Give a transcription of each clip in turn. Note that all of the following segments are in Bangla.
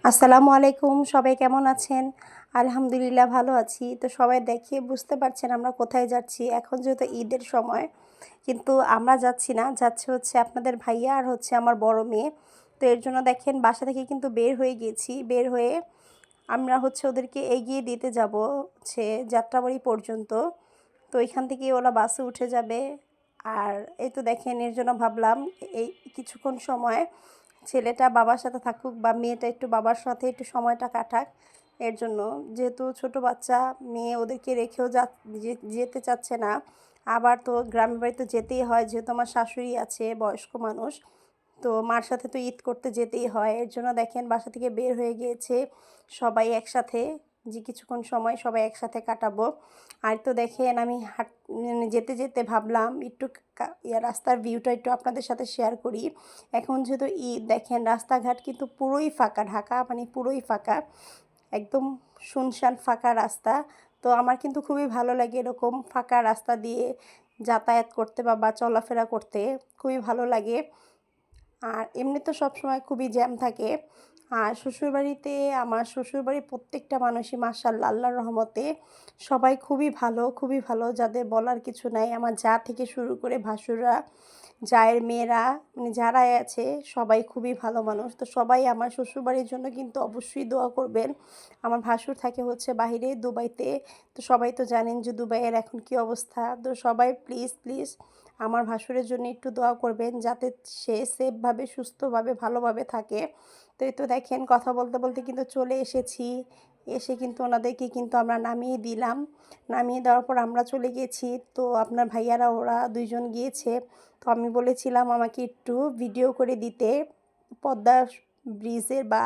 আসসালামু আলাইকুম, সবাই কেমন আছেন? আলহামদুলিল্লাহ ভালো আছি। তো সবাই দেখে বুঝতে পারছেন আমরা কোথায় যাচ্ছি। এখন যেহেতু ঈদের সময়, কিন্তু আমরা যাচ্ছি না, যাচ্ছে হচ্ছে আপনাদের ভাইয়া আর হচ্ছে আমার বড় মেয়ে। তো এর জন্য দেখেন বাসা থেকে কিন্তু বের হয়ে গিয়েছি। বের হয়ে আমরা হচ্ছে ওদেরকে এগিয়ে দিতে যাব হচ্ছে যাত্রাবাড়ি পর্যন্ত। তো এখান থেকে ওরা বাসে উঠে যাবে। আর এই তো দেখেন এর জন্য ভাবলাম এই কিছুক্ষণ সময় ছেলেটা বাবার সাথে থাকুক বা মেয়েটা একটু বাবার সাথে একটু সময়টা কাটাক। এর জন্য যেহেতু ছোট বাচ্চা মেয়ে ওদেরকে রেখেও যেতে চাচ্ছে না। আবার তো গ্রামের বাড়িতে যেতেই হয়, যেহেতু আমার শাশুড়ি আছে বয়স্ক মানুষ। তো মার সাথে তো ঈদ করতে যেতেই হয়। এর জন্য দেখেন বাসা থেকে বের হয়ে গিয়েছে সবাই একসাথে, যে কিছুক্ষণ সময় সবাই একসাথে কাটাবো। আর তো দেখেন আমি যেতে যেতে ভাবলাম একটু রাস্তার ভিউটা একটু আপনাদের সাথে শেয়ার করি। এখন যেহেতু ঈদ দেখেন রাস্তাঘাট কিন্তু পুরোই ফাঁকা, ঢাকা মানে পুরোই ফাঁকা, একদম শুনশান ফাঁকা রাস্তা। তো আমার কিন্তু খুবই ভালো লাগে এরকম ফাঁকা রাস্তা দিয়ে যাতায়াত করতে বা চলাফেরা করতে খুবই ভালো লাগে। আর এমনি তো সবসময় খুবই জ্যাম থাকে। আর শ্বশুরবাড়িতে আমার শ্বশুরবাড়ির প্রত্যেকটা মানুষই মাশাআল্লাহ আল্লাহর রহমতে সবাই খুবই ভালো, খুবই ভালো, যাদের বলার কিছু নাই। আমার যা থেকে শুরু করে ভাসুররা, জায়ের মেয়েরা, মানে যারাই আছে সবাই খুবই ভালো মানুষ। তো সবাই আমার শ্বশুরবাড়ির জন্য কিন্তু অবশ্যই দোয়া করবেন। আমার ভাসুর থাকে হচ্ছে বাহিরে দুবাইতে। তো সবাই তো জানেন যে দুবাইয়ের এখন কী অবস্থা। তো সবাই প্লিজ প্লিজ আমার ভাসুরের জন্য একটু দোয়া করবেন যাতে সে সেফভাবে সুস্থভাবে ভালোভাবে থাকে। তো এই তো দেখেন কথা বলতে বলতে কিন্তু চলে এসেছি। এসে কিন্তু ওনাদেরকে কিন্তু আমরা নামিয়ে দিলাম। নামিয়ে দেওয়ার পর আমরা চলে গেছি। তো আপনার ভাইয়ারা ওরা দুইজন গিয়েছে। তো আমি বলেছিলাম আমাকে একটু ভিডিও করে দিতে পদ্মা ব্রিজের বা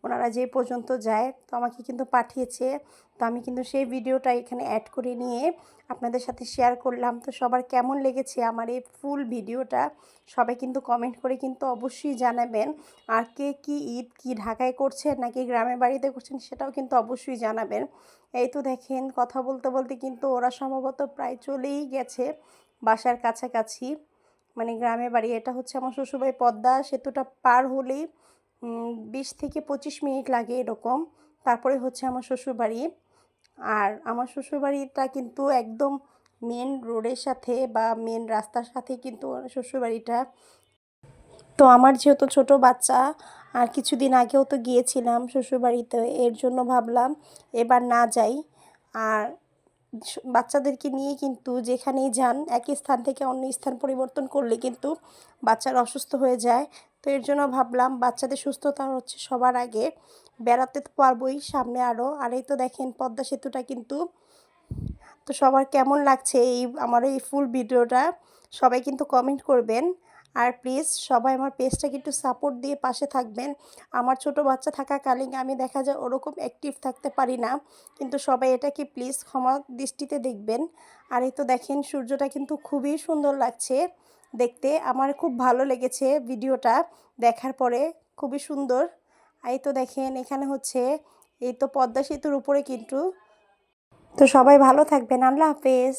ওনারা যে পর্যন্ত যায়। তো আমাকে কিন্তু পাঠিয়েছে। তো আমি কিন্তু সেই ভিডিওটা এখানে অ্যাড করে নিয়ে আপনাদের সাথে শেয়ার করলাম। তো সবার কেমন লেগেছে আমার এই ফুল ভিডিওটা সবাই কিন্তু কমেন্ট করে কিন্তু অবশ্যই জানাবেন। আর কে কী ঈদ কি ঢাকায় করছেন নাকি গ্রামের বাড়িতে করছেন সেটাও কিন্তু অবশ্যই জানাবেন। এই তো দেখেন কথা বলতে বলতে কিন্তু ওরা সম্ভবত প্রায় চলেই গেছে বাসার কাছাকাছি, মানে গ্রামের বাড়ি। এটা হচ্ছে আমার শ্বশুরবাড়ি, পদ্মা সেতুটা পার হলেই 20 থেকে 25 মিনিট লাগে এরকম। তারপরে হচ্ছে আমার শ্বশুরবাড়ি। আর আমার শ্বশুরবাড়িটা কিন্তু একদম মেন রোডের সাথে বা মেন রাস্তার সাথে কিন্তু আমার শ্বশুরবাড়িটা। তো আমার যেহেতু ছোট বাচ্চা, আর কিছুদিন আগেও তো গিয়েছিলাম শ্বশুরবাড়িতে, এর জন্য ভাবলাম এবার না যাই। আর বাচ্চাদেরকে নিয়ে কিন্তু যেখানেই যান এক স্থান থেকে অন্য স্থান পরিবর্তন করলে কিন্তু বাচ্চারা অসুস্থ হয়ে যায়। তো এর জন্য ভাবলাম বাচ্চাদের সুস্থতা হচ্ছে সবার আগে। বেড়াতে তো পারবোই সামনে আরও। আর এই তো দেখেন পদ্মা সেতুটা কিন্তু। তো সবার কেমন লাগছে এই আমার এই ফুল ভিডিওটা সবাই কিন্তু কমেন্ট করবেন। আর প্লিজ সবাই আমার পেজটাকে একটু সাপোর্ট দিয়ে পাশে থাকবেন। আমার ছোট বাচ্চা থাকাকালীন আমি দেখা যায় ওরকম অ্যাক্টিভ থাকতে পারি না, কিন্তু সবাই এটাকে প্লিজ ক্ষমা দৃষ্টিতে দেখবেন। আর এই তো দেখেন সূর্যটা কিন্তু খুবই সুন্দর লাগছে দেখতে, আমার খুব ভালো লেগেছে ভিডিওটা দেখার পরে, খুবই সুন্দর। এই তো দেখেন এখানে হচ্ছে এই তো পদ্মা সেতুর উপরে কিন্তু। তো সবাই ভালো থাকবেন, আল্লাহ হাফেজ।